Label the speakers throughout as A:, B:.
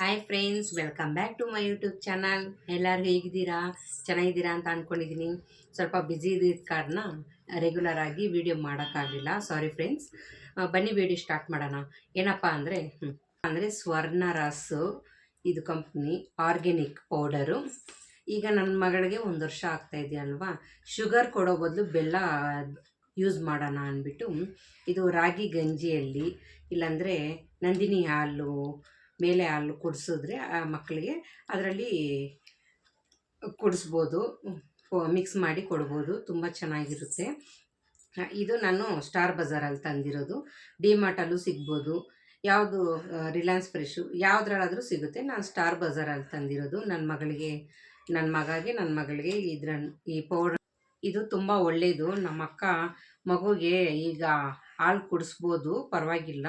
A: Hi friends, welcome back to my YouTube channel. ಎಲ್ಲರೂ ಹೇಗಿದ್ದೀರಾ? ಚೆನ್ನಾಗಿದ್ದೀರಾ ಅಂತ ಅಂದ್ಕೊಂಡಿದ್ದೀನಿ. ಸ್ವಲ್ಪ ಬ್ಯುಸಿ ಇದ್ದಿದ್ದ ಕಾರಣ ರೆಗ್ಯುಲರ್ ಆಗಿ ವಿಡಿಯೋ ಮಾಡೋಕ್ಕಾಗಲಿಲ್ಲ. Sorry friends. ಬನ್ನಿ ವಿಡಿಯೋ ಸ್ಟಾರ್ಟ್ ಮಾಡೋಣ. ಏನಪ್ಪ ಅಂದರೆ ಸ್ವರ್ಣರಾಸು ಇದು ಕಂಪ್ನಿ ಆರ್ಗ್ಯಾನಿಕ್ ಪೌಡರು. ಈಗ ನನ್ನ ಮಗಳಿಗೆ 1 ವರ್ಷ ಆಗ್ತಾ ಇದೆಯಲ್ವಾ, ಶುಗರ್ ಕೊಡೋ ಬದಲು ಬೆಲ್ಲ ಯೂಸ್ ಮಾಡೋಣ ಅಂದ್ಬಿಟ್ಟು ಇದು ರಾಗಿ ಗಂಜಿಯಲ್ಲಿ ಇಲ್ಲಾಂದರೆ ನಂದಿನಿ ಹಾಲು ಮೇಲೆ ಹಾಲು ಕುಡಿಸಿದ್ರೆ ಆ ಮಕ್ಕಳಿಗೆ ಅದರಲ್ಲಿ ಕುಡಿಸ್ಬೋದು, ಮಿಕ್ಸ್ ಮಾಡಿ ಕೊಡ್ಬೋದು. ತುಂಬ ಚೆನ್ನಾಗಿರುತ್ತೆ. ಇದು ನಾನು ಸ್ಟಾರ್ ಬಜಾರಲ್ಲಿ ತಂದಿರೋದು. ಡಿಮಾರ್ಟಲ್ಲೂ ಸಿಗ್ಬೋದು, ಯಾವುದು ರಿಲಯನ್ಸ್ ಫ್ರೆಶು ಯಾವುದ್ರಲ್ಲಾದರೂ ಸಿಗುತ್ತೆ. ನಾನು ಸ್ಟಾರ್ ಬಜಾರಲ್ಲಿ ತಂದಿರೋದು. ನನ್ನ ಮಗಳಿಗೆ ಈ ಪೌಡ್ರ್ ಇದು ತುಂಬ ಒಳ್ಳೆಯದು. ನಮ್ಮ ಅಕ್ಕ ಮಗುಗೆ ಈಗ ಹಾಲು ಕುಡಿಸ್ಬೋದು, ಪರವಾಗಿಲ್ಲ,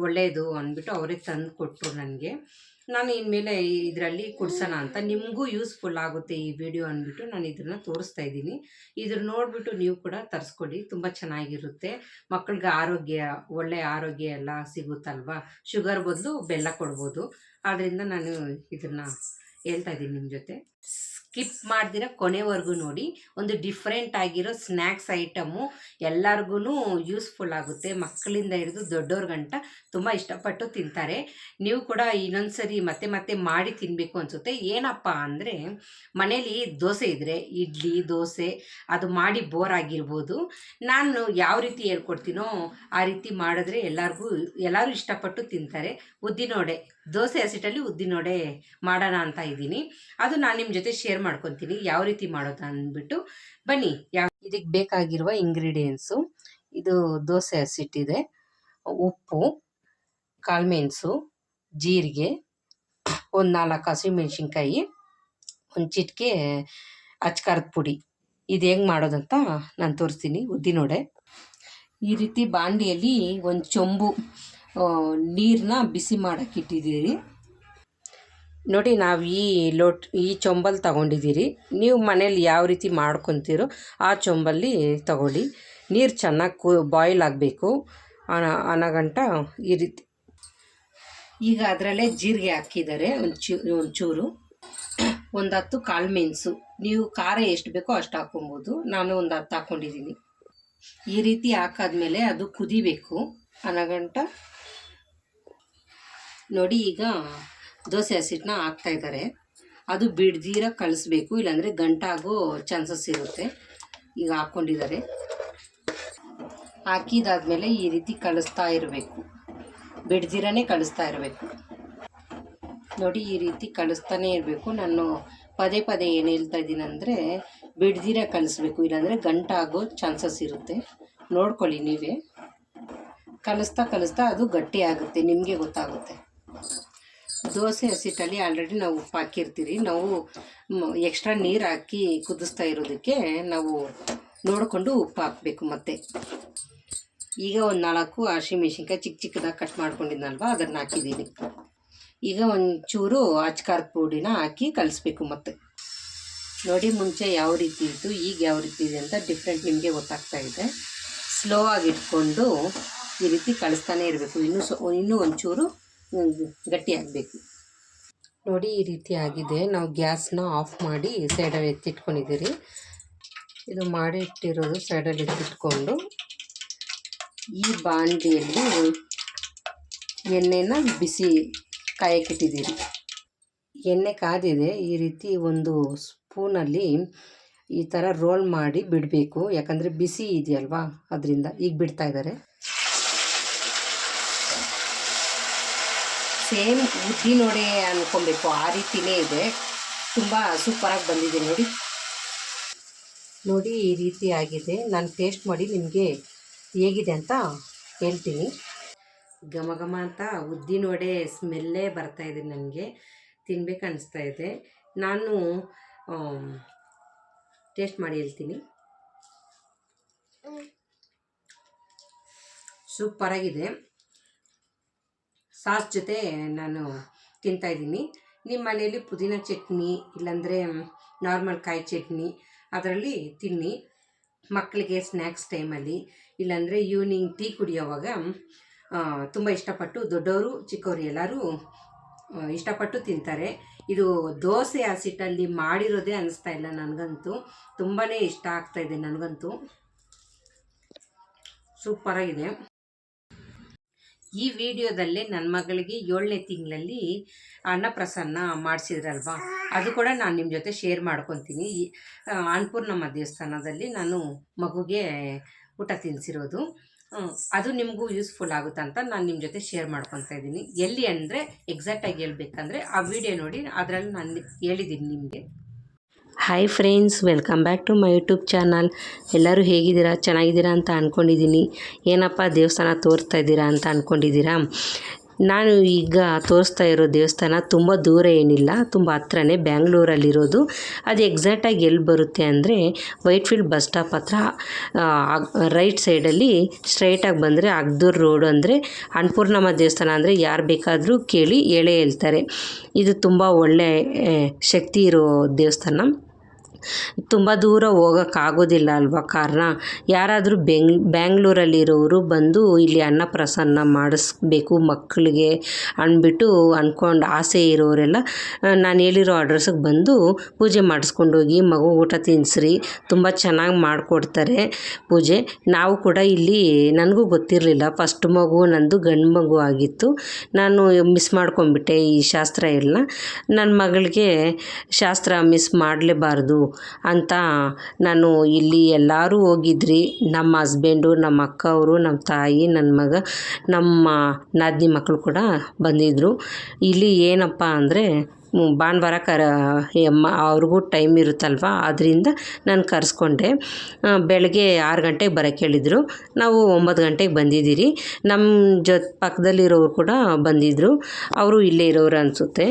A: ಒಳ್ಳೆಯದು ಅಂದ್ಬಿಟ್ಟು ಅವರೇ ತಂದು ಕೊಟ್ಟರು ನನಗೆ. ನಾನು ಇನ್ಮೇಲೆ ಇದರಲ್ಲಿ ಕುಡ್ಸೋಣ ಅಂತ, ನಿಮಗೂ ಯೂಸ್ಫುಲ್ ಆಗುತ್ತೆ ಈ ವಿಡಿಯೋ ಅಂದ್ಬಿಟ್ಟು ನಾನು ಇದನ್ನು ತೋರಿಸ್ತಾ ಇದ್ದೀನಿ. ನೋಡಿಬಿಟ್ಟು ನೀವು ಕೂಡ ತರಿಸ್ಕೊಡಿ, ತುಂಬ ಚೆನ್ನಾಗಿರುತ್ತೆ. ಮಕ್ಕಳಿಗೆ ಒಳ್ಳೆಯ ಆರೋಗ್ಯ ಎಲ್ಲ ಸಿಗುತ್ತಲ್ವ. ಶುಗರ್ ಬದಲು ಬೆಲ್ಲ ಕೊಡ್ಬೋದು. ಆದ್ದರಿಂದ ನಾನು ಇದನ್ನು ಹೇಳ್ತಾ ಇದ್ದೀನಿ ನಿಮ್ಮ ಜೊತೆ. ಸ್ಕಿಪ್ ಮಾಡ್ದಿರ ಕೊನೆವರೆಗೂ ನೋಡಿ. ಒಂದು ಡಿಫ್ರೆಂಟ್ ಆಗಿರೋ ಸ್ನ್ಯಾಕ್ಸ್ ಐಟಮು, ಎಲ್ಲರಿಗೂ ಯೂಸ್ಫುಲ್ ಆಗುತ್ತೆ. ಮಕ್ಕಳಿಂದ ಹಿಡಿದು ದೊಡ್ಡವ್ರಿಗಂಟ ತುಂಬ ಇಷ್ಟಪಟ್ಟು ತಿಂತಾರೆ. ನೀವು ಕೂಡ ಇನ್ನೊಂದು ಸರಿ ಮತ್ತೆ ಮಾಡಿ ತಿನ್ನಬೇಕು ಅನಿಸುತ್ತೆ. ಏನಪ್ಪ ಅಂದರೆ, ಮನೇಲಿ ದೋಸೆ ಇದ್ದರೆ, ಇಡ್ಲಿ ದೋಸೆ ಅದು ಮಾಡಿ ಬೋರ್ ಆಗಿರ್ಬೋದು. ನಾನು ಯಾವ ರೀತಿ ಹೇಳ್ಕೊಡ್ತೀನೋ ಆ ರೀತಿ ಮಾಡಿದ್ರೆ ಎಲ್ಲರೂ ಇಷ್ಟಪಟ್ಟು ತಿಂತಾರೆ. ಉದ್ದಿನೋಡೆ, ದೋಸೆ ಹಸಿಟ್ಟಲ್ಲಿ ಉದ್ದಿನೋಡೆ ಮಾಡೋಣ ಅಂತ ಇದ್ದೀನಿ. ಅದು ನಾನು ನಿಮ್ಮ ಜೊತೆ ಶೇರ್ ಮಾಡ್ಕೊತೀನಿ ಯಾವ ರೀತಿ ಮಾಡೋದು ಅಂದ್ಬಿಟ್ಟು. ಬನ್ನಿ. ಇದಕ್ಕೆ ಬೇಕಾಗಿರುವ ಇಂಗ್ರೀಡಿಯೆಂಟ್ಸು: ಇದು ದೋಸೆ ಹಸಿಟ್ಟಿದೆ, ಉಪ್ಪು, ಕಾಳುಮೆಣಸು, ಜೀರಿಗೆ, ಒಂದು 4 ಹಸಿಮೆಣ್ಸಿನ್ಕಾಯಿ, ಒಂದು ಚಿಟಿಕೆ ಅಚ್ಕಾರದ ಪುಡಿ. ಇದು ಹೆಂಗೆ ಮಾಡೋದಂತ ನಾನು ತೋರಿಸ್ತೀನಿ. ಉದ್ದಿನೋಡೆ ಈ ರೀತಿ ಬಾಂಡಿಯಲ್ಲಿ ಒಂದು ಚೊಂಬು ನೀರನ್ನ ಬಿಸಿ ಮಾಡೋಕ್ಕೆ ಇಟ್ಟಿದ್ದೀರಿ ನೋಡಿ. ನಾವು ಈ ಚೊಂಬಲ್ಲಿ ತಗೊಂಡಿದ್ದೀರಿ. ನೀವು ಮನೇಲಿ ಯಾವ ರೀತಿ ಮಾಡ್ಕೊತೀರೋ ಆ ಚೊಂಬಲ್ಲಿ ತಗೊಳ್ಳಿ. ನೀರು ಚೆನ್ನಾಗಿ ಬಾಯ್ಲ್ ಆಗಬೇಕು ಅನ್ನಗಂಟ ಈ ರೀತಿ. ಈಗ ಅದರಲ್ಲೇ ಜೀರಿಗೆ ಹಾಕಿದ್ದಾರೆ ಒಂಚೂರು, ಒಂದು 10 ಕಾಳುಮೆಣಸು. ನೀವು ಖಾರ ಎಷ್ಟು ಬೇಕೋ ಅಷ್ಟು ಹಾಕೊಬೋದು. ನಾನು ಒಂದು 10 ಹಾಕ್ಕೊಂಡಿದ್ದೀನಿ. ಈ ರೀತಿ ಹಾಕಾದ್ಮೇಲೆ ಅದು ಕುದಿಬೇಕು ಅನ್ನಗಂಟ ನೋಡಿ. ಈಗ ದೋಸೆ ಹಸಿಟ್ಟನ್ನ ಹಾಕ್ತಾಯಿದ್ದಾರೆ. ಅದು ಬಿಡ್ದಿರ ಕಳಿಸ್ಬೇಕು, ಇಲ್ಲಾಂದರೆ ಗಂಟಾಗೋ ಚಾನ್ಸಸ್ ಇರುತ್ತೆ. ಈಗ ಹಾಕ್ಕೊಂಡಿದ್ದಾರೆ. ಹಾಕಿದಾದ್ಮೇಲೆ ಈ ರೀತಿ ಕಳಿಸ್ತಾ ಇರಬೇಕು, ಬಿಡ್ದಿರನೇ ಕಳಿಸ್ತಾ ಇರಬೇಕು ನೋಡಿ. ಈ ರೀತಿ ಕಳಿಸ್ತಾನೆ ಇರಬೇಕು. ನಾನು ಪದೇ ಏನು ಹೇಳ್ತಾ ಇದ್ದೀನಿ ಅಂದರೆ, ಬಿಡ್ದಿರ ಕಳಿಸ್ಬೇಕು, ಇಲ್ಲಾಂದರೆ ಗಂಟಾಗೋ ಚಾನ್ಸಸ್ ಇರುತ್ತೆ. ನೋಡ್ಕೊಳ್ಳಿ ನೀವೇ. ಕಳಿಸ್ತಾ ಅದು ಗಟ್ಟಿ ಆಗುತ್ತೆ, ನಿಮಗೆ ಗೊತ್ತಾಗುತ್ತೆ. ದೋಸೆ ಹಸಿಟ್ಟಲ್ಲಿ ಆಲ್ರೆಡಿ ನಾವು ಉಪ್ಪು ಹಾಕಿರ್ತೀರಿ. ನಾವು ಎಕ್ಸ್ಟ್ರಾ ನೀರು ಹಾಕಿ ಕುದಿಸ್ತಾ ಇರೋದಕ್ಕೆ ನಾವು ನೋಡಿಕೊಂಡು ಉಪ್ಪು ಹಾಕಬೇಕು. ಮತ್ತು ಈಗ ಒಂದು 4 ಹಸಿಮೆಣ್ಸಿನ್ಕಾಯಿ ಚಿಕ್ಕದಾಗಿ ಕಟ್ ಮಾಡ್ಕೊಂಡಿದ್ನಲ್ವ, ಅದನ್ನು ಹಾಕಿದ್ದೀನಿ. ಈಗ ಒಂಚೂರು ಅಚ್ಕಾರದ ಪುಡಿನ ಹಾಕಿ ಕಲಿಸ್ಬೇಕು. ಮತ್ತು ನೋಡಿ, ಮುಂಚೆ ಯಾವ ರೀತಿ ಇತ್ತು, ಈಗ ಯಾವ ರೀತಿ ಇದೆ ಅಂತ ಡಿಫ್ರೆಂಟ್ ನಿಮಗೆ ಗೊತ್ತಾಗ್ತಾ ಇದೆ. ಸ್ಲೋ ಆಗಿ ಇಟ್ಕೊಂಡು ಈ ರೀತಿ ಕಳಿಸ್ತಾನೆ ಇರಬೇಕು. ಇನ್ನೂ ಒಂಚೂರು ಗಟ್ಟಿ ಆಗಬೇಕು ನೋಡಿ. ಈ ರೀತಿ ಆಗಿದೆ. ನಾವು ಗ್ಯಾಸ್ನ ಆಫ್ ಮಾಡಿ ಸೈಡಲ್ಲಿ ಎತ್ತಿಟ್ಕೊಂಡಿದ್ದೀರಿ. ಇದು ಮಾಡಿ ಇಟ್ಟಿರೋದು ಸೈಡಲ್ಲಿ ಎತ್ತಿಟ್ಕೊಂಡು ಈ ಬಾಂಡಿಯಲ್ಲಿ ಎಣ್ಣೆನ ಬಿಸಿ ಕಾಯಕ್ಕಿಟ್ಟಿದ್ದೀರಿ. ಎಣ್ಣೆ ಕಾದಿದೆ. ಈ ರೀತಿ ಒಂದು ಸ್ಪೂನಲ್ಲಿ ಈ ಥರ ರೋಲ್ ಮಾಡಿ ಬಿಡಬೇಕು, ಯಾಕಂದರೆ ಬಿಸಿ ಇದೆಯಲ್ವಾ, ಅದರಿಂದ. ಈಗ ಬಿಡ್ತಾ ಇದ್ದಾರೆ. ಸೇಮ್ ಉದ್ದಿನೋಡೆ ಅಂದ್ಕೊಬೇಕು, ಆ ರೀತಿಯೇ ಇದೆ. ತುಂಬ ಸೂಪರಾಗಿ ಬಂದಿದೆ ನೋಡಿ. ಈ ರೀತಿ ಆಗಿದೆ. ನಾನು ಟೇಸ್ಟ್ ಮಾಡಿ ನಿಮಗೆ ಹೇಗಿದೆ ಅಂತ ಹೇಳ್ತೀನಿ. ಘಮ ಘಮ ಅಂತ ಉದ್ದಿನೋಡೆ ಸ್ಮೆಲ್ಲೇ ಬರ್ತಾಯಿದೆ. ನನಗೆ ತಿನ್ಬೇಕು ಅನಿಸ್ತಾ ಇದೆ. ನಾನು ಟೇಸ್ಟ್ ಮಾಡಿ ಹೇಳ್ತೀನಿ. ಸೂಪರಾಗಿದೆ. ಸಾಸ್ ಜೊತೆ ನಾನು ತಿಂತಾಯಿದ್ದೀನಿ. ನಿಮ್ಮ ಮನೆಯಲ್ಲಿ ಪುದೀನ ಚಟ್ನಿ ಇಲ್ಲಾಂದರೆ ನಾರ್ಮಲ್ ಕಾಯಿ ಚಟ್ನಿ ಅದರಲ್ಲಿ ತಿನ್ನಿ. ಮಕ್ಕಳಿಗೆ ಸ್ನ್ಯಾಕ್ಸ್ ಟೈಮಲ್ಲಿ ಇಲ್ಲಾಂದರೆ ಈವ್ನಿಂಗ್ ಟೀ ಕುಡಿಯೋವಾಗ ತುಂಬ ಇಷ್ಟಪಟ್ಟು ದೊಡ್ಡವರು ಚಿಕ್ಕವರು ಎಲ್ಲರೂ ಇಷ್ಟಪಟ್ಟು ತಿಂತಾರೆ. ಇದು ದೋಸೆ ಹಸಿಟ್ಟಲ್ಲಿ ಮಾಡಿರೋದೇ ಅನಿಸ್ತಾ ಇಲ್ಲ ನನಗಂತೂ. ತುಂಬಾ ಇಷ್ಟ ಆಗ್ತಾಯಿದೆ ನನಗಂತೂ. ಸೂಪರಾಗಿದೆ. ಈ ವಿಡಿಯೋದಲ್ಲೇ ನನ್ನ ಮಗಳಿಗೆ 7ನೇ ತಿಂಗಳಲ್ಲಿ ಅನ್ನಪ್ರಸನ್ನ ಮಾಡಿಸಿದ್ರಲ್ವ, ಅದು ಕೂಡ ನಾನು ನಿಮ್ಮ ಜೊತೆ ಶೇರ್ ಮಾಡ್ಕೊತೀನಿ. ಅನ್ನಪೂರ್ಣಮ್ಮ ದೇವಸ್ಥಾನದಲ್ಲಿ ನಾನು ಮಗುಗೆ ಊಟ ತಿನ್ನಿಸಿರೋದು. ಅದು ನಿಮಗೂ ಯೂಸ್ಫುಲ್ ಆಗುತ್ತಂತ ನಾನು ನಿಮ್ಮ ಜೊತೆ ಶೇರ್ ಮಾಡ್ಕೊತಾ ಇದ್ದೀನಿ. ಎಲ್ಲಿ ಅಂದರೆ ಎಕ್ಸಾಕ್ಟಾಗಿ ಹೇಳ್ಬೇಕಂದ್ರೆ ಆ ವಿಡಿಯೋ ನೋಡಿ, ಅದರಲ್ಲಿ ನಾನು ಹೇಳಿದ್ದೀನಿ ನಿಮಗೆ. Hi friends, welcome back to my YouTube channel. ಎಲ್ಲರೂ ಹೇಗಿದ್ದೀರಾ? ಚೆನ್ನಾಗಿದ್ದೀರಾ ಅಂತ ಅಂದ್ಕೊಂಡಿದ್ದೀನಿ. ಏನಪ್ಪ ದೇವಸ್ಥಾನ ತೋರಿಸ್ತಾ ಇದ್ದೀರಾ ಅಂತ ಅಂದ್ಕೊಂಡಿದ್ದೀರಾ? ನಾನು ಈಗ ತೋರಿಸ್ತಾ ಇರೋ ದೇವಸ್ಥಾನ ತುಂಬ ದೂರ ಏನಿಲ್ಲ, ತುಂಬ ಹತ್ರನೇ, ಬ್ಯಾಂಗ್ಳೂರಲ್ಲಿರೋದು. ಅದು ಎಕ್ಸಾಕ್ಟಾಗಿ ಎಲ್ಲಿ ಬರುತ್ತೆ ಅಂದರೆ ವೈಟ್ಫೀಲ್ಡ್ ಬಸ್ ಸ್ಟಾಪ್ ಹತ್ರ ರೈಟ್ ಸೈಡಲ್ಲಿ ಸ್ಟ್ರೈಟಾಗಿ ಬಂದರೆ ಅಗ್ದೂರು ರೋಡು ಅಂದರೆ ಅನ್ನಪೂರ್ಣಮ್ಮ ದೇವಸ್ಥಾನ ಅಂದರೆ ಯಾರು ಬೇಕಾದರೂ ಕೇಳಿ ಹೇಳೇ ಹೇಳ್ತಾರೆ. ಇದು ತುಂಬ ಒಳ್ಳೆ ಶಕ್ತಿ ಇರೋ ದೇವಸ್ಥಾನ. ತುಂಬ ದೂರ ಹೋಗೋಕ್ಕಾಗೋದಿಲ್ಲ ಅಲ್ವಾ, ಕಾರಣ ಯಾರಾದರೂ ಬ್ಯಾಂಗ್ಳೂರಲ್ಲಿರೋರು ಬಂದು ಇಲ್ಲಿ ಅನ್ನಪ್ರಸನ್ನ ಮಾಡಿಸ್ಬೇಕು ಮಕ್ಕಳಿಗೆ ಅಂದ್ಬಿಟ್ಟು ಅಂದ್ಕೊಂಡು ಆಸೆ ಇರೋರೆಲ್ಲ ನಾನು ಹೇಳಿರೋ ಅಡ್ರೆಸ್ಸಿಗೆ ಬಂದು ಪೂಜೆ ಮಾಡಿಸ್ಕೊಂಡೋಗಿ ಮಗು ಊಟ ತಿನ್ನಿಸ್ರಿ, ತುಂಬ ಚೆನ್ನಾಗಿ ಮಾಡಿಕೊಡ್ತಾರೆ ಪೂಜೆ. ನಾವು ಕೂಡ ಇಲ್ಲಿ, ನನಗೂ ಗೊತ್ತಿರಲಿಲ್ಲ, ಫಸ್ಟ್ ಮಗು ನಂದು ಗಂಡು ಮಗು ಆಗಿತ್ತು. ನಾನು ಮಿಸ್ ಮಾಡ್ಕೊಂಡ್ಬಿಟ್ಟೆ ಈ ಶಾಸ್ತ್ರ ಎಲ್ಲ. ನನ್ನ ಮಗಳಿಗೆ ಶಾಸ್ತ್ರ ಮಿಸ್ ಮಾಡಲೇಬಾರ್ದು ಅಂತ ನಾನು ಇಲ್ಲಿ ಎಲ್ಲರೂ ಹೋಗಿದ್ರಿ. ನಮ್ಮ ಹಸ್ಬೆಂಡು, ನಮ್ಮ ಅಕ್ಕ ಅವರು, ನಮ್ಮ ತಾಯಿ, ನನ್ನ ಮಗ, ನಮ್ಮ ನಾದಿನಿ ಮಕ್ಕಳು ಕೂಡ ಬಂದಿದ್ದರು. ಇಲ್ಲಿ ಏನಪ್ಪ ಅಂದರೆ ಭಾನುವಾರ ಅವ್ರಿಗೂ ಟೈಮ್ ಇರುತ್ತಲ್ವ, ಆದ್ದರಿಂದ ನಾನು ಕರೆಸ್ಕೊಂಡೆ. ಬೆಳಗ್ಗೆ 6 ಗಂಟೆಗೆ ಬರೋಕ್ಕೆ ಹೇಳಿದರು. ನಾವು 9 ಗಂಟೆಗೆ ಬಂದಿದ್ದೀರಿ. ನಮ್ಮ ಪಕ್ಕದಲ್ಲಿರೋರು ಕೂಡ ಬಂದಿದ್ದರು. ಅವರು ಇಲ್ಲೇ ಇರೋರು ಅನಿಸುತ್ತೆ.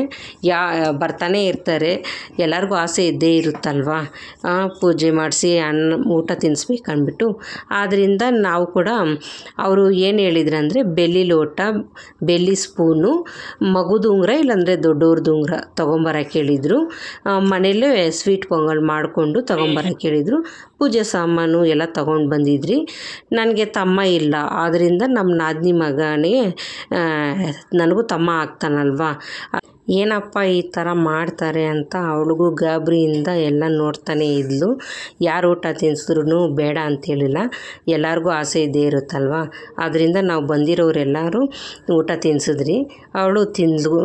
A: ಬರ್ತಾನೆ ಇರ್ತಾರೆ. ಎಲ್ಲರಿಗೂ ಆಸೆ ಇದ್ದೇ ಇರುತ್ತಲ್ವ, ಪೂಜೆ ಮಾಡಿಸಿ ಊಟ ತಿನ್ನಿಸ್ಬೇಕಂದ್ಬಿಟ್ಟು. ಆದ್ದರಿಂದ ನಾವು ಕೂಡ ಅವರು ಏನು ಹೇಳಿದ್ರು ಅಂದರೆ ಬೆಳ್ಳಿ ಲೋಟ, ಬೆಳ್ಳಿ ಸ್ಪೂನು, ಮಗುದು ಉಂಗುರ ಇಲ್ಲಾಂದರೆ ದೊಡ್ಡವ್ರದ್ದು ಉಂಗುರ ತೊಗೊಂಬರಕ್ಕೆ ಹೇಳಿದರು. ಮನೆಯಲ್ಲೇ ಸ್ವೀಟ್ ಪೊಂಗಲ್ ಮಾಡಿಕೊಂಡು ತೊಗೊಂಬರಕ್ಕೆ ಹೇಳಿದರು. ಪೂಜೆ ಸಾಮಾನು ಎಲ್ಲ ತೊಗೊಂಡು ಬಂದಿದ್ರಿ. ನನಗೆ ತಮ್ಮ ಇಲ್ಲ, ಆದ್ದರಿಂದ ನಮ್ಮ ನಾದಿನಿ ಮಗನೇ ನನಗೂ ತಮ್ಮ ಆಗ್ತಾನಲ್ವ, ಏನಪ್ಪ ಈ ಥರ ಮಾಡ್ತಾರೆ ಅಂತ ಅವಳಿಗೂ ಗಾಬರಿಯಿಂದ ಎಲ್ಲ ನೋಡ್ತಾನೆ ಇದ್ಲು. ಯಾರು ಊಟ ತಿನ್ನಿಸಿದ್ರು ಬೇಡ ಅಂತೇಳಿಲ್ಲ, ಎಲ್ಲರಿಗೂ ಆಸೆ ಇದ್ದೇ ಇರುತ್ತಲ್ವ. ಆದ್ದರಿಂದ ನಾವು ಬಂದಿರೋರೆಲ್ಲರೂ ಊಟ ತಿನ್ನಿಸಿದ್ರಿ. ಅವಳು ತಿಂದಳು.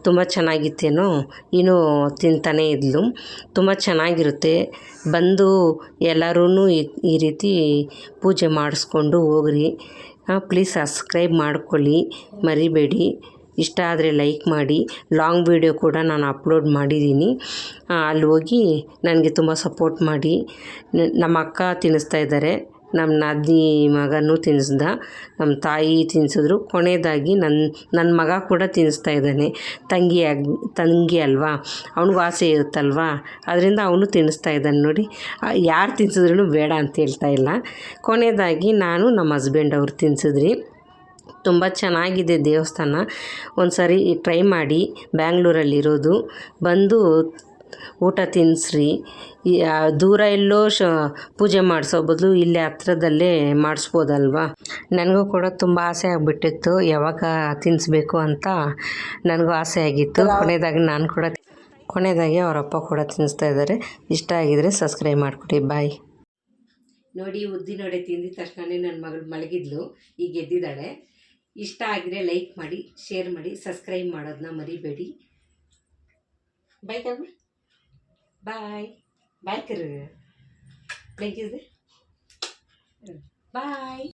A: ತುಂಬ ಚೆನ್ನಾಗಿತ್ತೇನೋ, ಇನ್ನೂ ತಿಂತಾನೇ ಇದ್ಲು. ತುಂಬ ಚೆನ್ನಾಗಿರುತ್ತೆ. ಬಂದು ಎಲ್ಲರೂ ಈ ರೀತಿ ಪೂಜೆ ಮಾಡಿಸ್ಕೊಂಡು ಹೋಗ್ರಿ. ಪ್ಲೀಸ್ ಸಬ್ಸ್ಕ್ರೈಬ್ ಮಾಡ್ಕೊಳ್ಳಿ, ಮರಿಬೇಡಿ. ಇಷ್ಟ ಆದರೆ ಲೈಕ್ ಮಾಡಿ. ಲಾಂಗ್ ವೀಡಿಯೋ ಕೂಡ ನಾನು ಅಪ್ಲೋಡ್ ಮಾಡಿದ್ದೀನಿ, ಅಲ್ಲಿ ಹೋಗಿ ನನಗೆ ತುಂಬ ಸಪೋರ್ಟ್ ಮಾಡಿ. ನಮ್ಮ ಅಕ್ಕ ತಿನ್ನಿಸ್ತಾ ಇದ್ದಾರೆ, ನಮ್ಮ ನಾದಿನಿ ಮಗನೂ ತಿನ್ನಿಸ್ದ, ನಮ್ಮ ತಾಯಿ ತಿನ್ನಿಸಿದ್ರು. ಕೊನೆಯದಾಗಿ ನನ್ನ ಮಗ ಕೂಡ ತಿನ್ನಿಸ್ತಾ ಇದ್ದಾನೆ. ತಂಗಿ ಅಲ್ವಾ, ಅವನಿಗೂ ಆಸೆ ಇರುತ್ತಲ್ವ, ಅದರಿಂದ ಅವನು ತಿನ್ನಿಸ್ತಾ ಇದ್ದಾನೆ. ನೋಡಿ, ಯಾರು ತಿನ್ನಿಸಿದ್ರೂ ಬೇಡ ಅಂತ ಹೇಳ್ತಾ ಇಲ್ಲ. ಕೊನೆಯದಾಗಿ ನಾನು ನಮ್ಮ ಹಸ್ಬೆಂಡ್ ಅವ್ರು ತಿನ್ನಿಸಿದ್ರಿ. ತುಂಬ ಚೆನ್ನಾಗಿದೆ ದೇವಸ್ಥಾನ. ಒಂದು ಸಾರಿ ಟ್ರೈ ಮಾಡಿ, ಬ್ಯಾಂಗ್ಳೂರಲ್ಲಿರೋದು. ಬಂದು ಊಟ ತಿನ್ನಿಸ್ರಿ. ದೂರ ಎಲ್ಲೋ ಪೂಜೆ ಮಾಡಿಸೋ ಬದಲು ಇಲ್ಲೇ ಹತ್ರದಲ್ಲೇ ಮಾಡಿಸ್ಬೋದಲ್ವ. ನನಗೂ ಕೂಡ ತುಂಬ ಆಸೆ ಆಗಿಬಿಟ್ಟಿತ್ತು, ಯಾವಾಗ ತಿನ್ನಿಸ್ಬೇಕು ಅಂತ ನನಗೂ ಆಸೆ ಆಗಿತ್ತು. ಕೊನೆಯದಾಗಿ ಅವರಪ್ಪ ಕೂಡ ತಿನ್ನಿಸ್ತಾ ಇದ್ದಾರೆ. ಇಷ್ಟ ಆಗಿದರೆ ಸಬ್ಸ್ಕ್ರೈಬ್ ಮಾಡಿಕೊಡಿ. ಬಾಯ್. ನೋಡಿ, ಉದ್ದಿನ ವಡೆ ತಿಂದಿದ ತಕ್ಷಣವೇ ನನ್ನ ಮಗಳು ಮಲಗಿದ್ಲು, ಈಗ ಎದ್ದಿದ್ದಾಳೆ. ಇಷ್ಟ ಆಗಿದ್ರೆ ಲೈಕ್ ಮಾಡಿ, ಶೇರ್ ಮಾಡಿ, ಸಬ್ಸ್ಕ್ರೈಬ್ ಮಾಡೋದನ್ನ ಮರಿಬೇಡಿ. ಬಾಯ್ ಕಮ್ಮ, ಬಾಯ್ ಬಾಯ್ ಕರು, ಬಾಯ್.